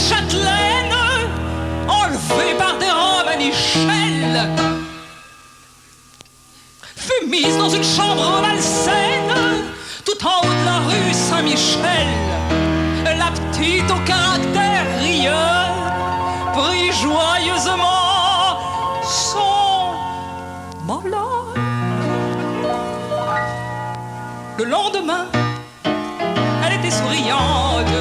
châtelaine, enlevée par des Romanichels, fut mise dans une chambre malsaine, tout en haut de la rue Saint-Michel. La petite au caractère rieur prit joyeusement son malheur. Le lendemain, elle était souriante,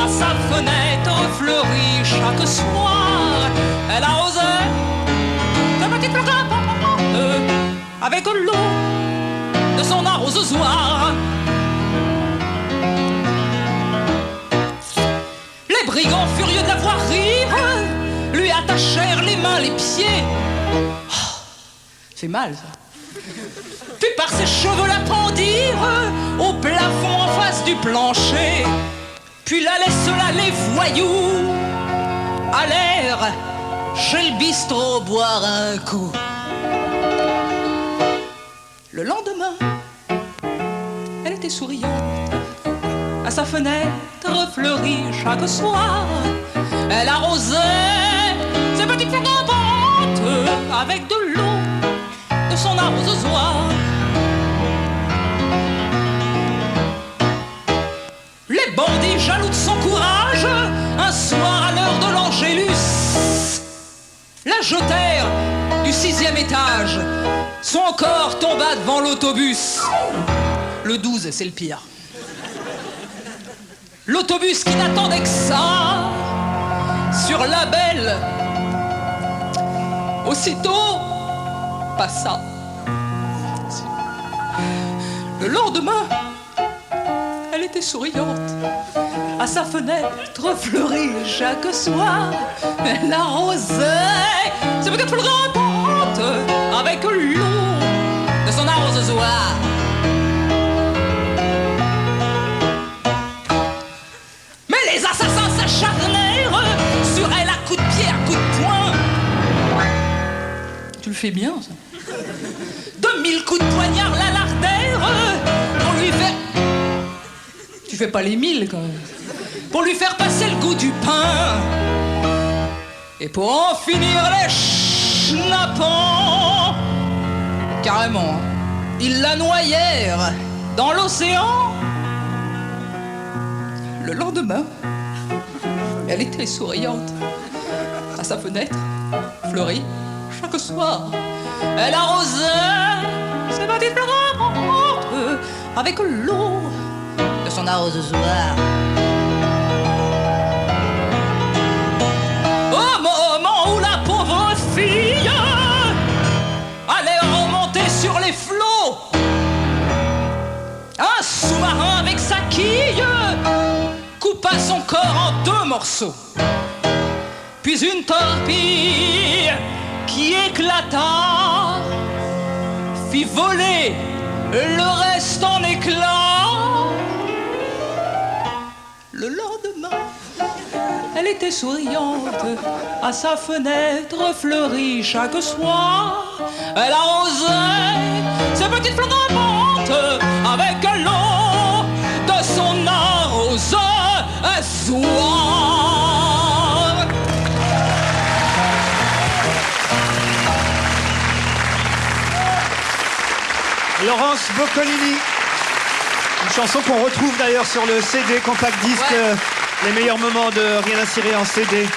à sa fenêtre fleurie chaque soir. Elle arrosait sa petite plante avec l'eau de son arrosoir. Les brigands furieux de la voir rire lui attachèrent les mains, les pieds. Oh, c'est mal ça. Puis par ses cheveux la pendirent au plafond en face du plancher. Puis la laisse là, les voyous allèrent chez le bistrot boire un coup. Le lendemain, elle était souriante, à sa fenêtre fleurie chaque soir. Elle arrosait ses petites fleurs rampantes avec de l'eau de son arrosoir. Les bandits jaloux de son courage, un soir à l'heure de l'Angélus, la jetèrent du 6e étage. Son corps tomba devant l'autobus. Le 12, c'est le pire. L'autobus qui n'attendait que ça, sur la belle, aussitôt passa. Le lendemain, elle était souriante, à sa fenêtre fleurie chaque soir. Elle arrosait ses petites fleurs rampantes avec l'eau de son arrosoir. Mais les assassins s'acharnèrent sur elle à coups de pied, à coups de poing. Tu le fais bien, ça. 2000 coups de poignard la lardèrent pour lui faire... Tu fais pas les 1000 quand même. Pour lui faire passer le goût du pain. Et pour en finir les schnappants, carrément, ils la noyèrent dans l'océan. Le lendemain, elle était souriante, à sa fenêtre, fleurie, chaque soir. Elle arrosait ses petites fleurs rampantes avec l'eau de son arrosoir. Au moment où la pauvre fille allait remonter sur les flots, un sous-marin avec sa quille coupa son corps en 2 morceaux. Puis une torpille qui éclata fit voler le reste en éclats. Le lendemain, elle était souriante, à sa fenêtre fleurie chaque soir. Elle arrosait ses petites fleurs rampantes avec l'eau de son arrosoir. Laurence Boccolini, une chanson qu'on retrouve d'ailleurs sur le CD compact disque, ouais. Les meilleurs moments de Rien à cirer en CD.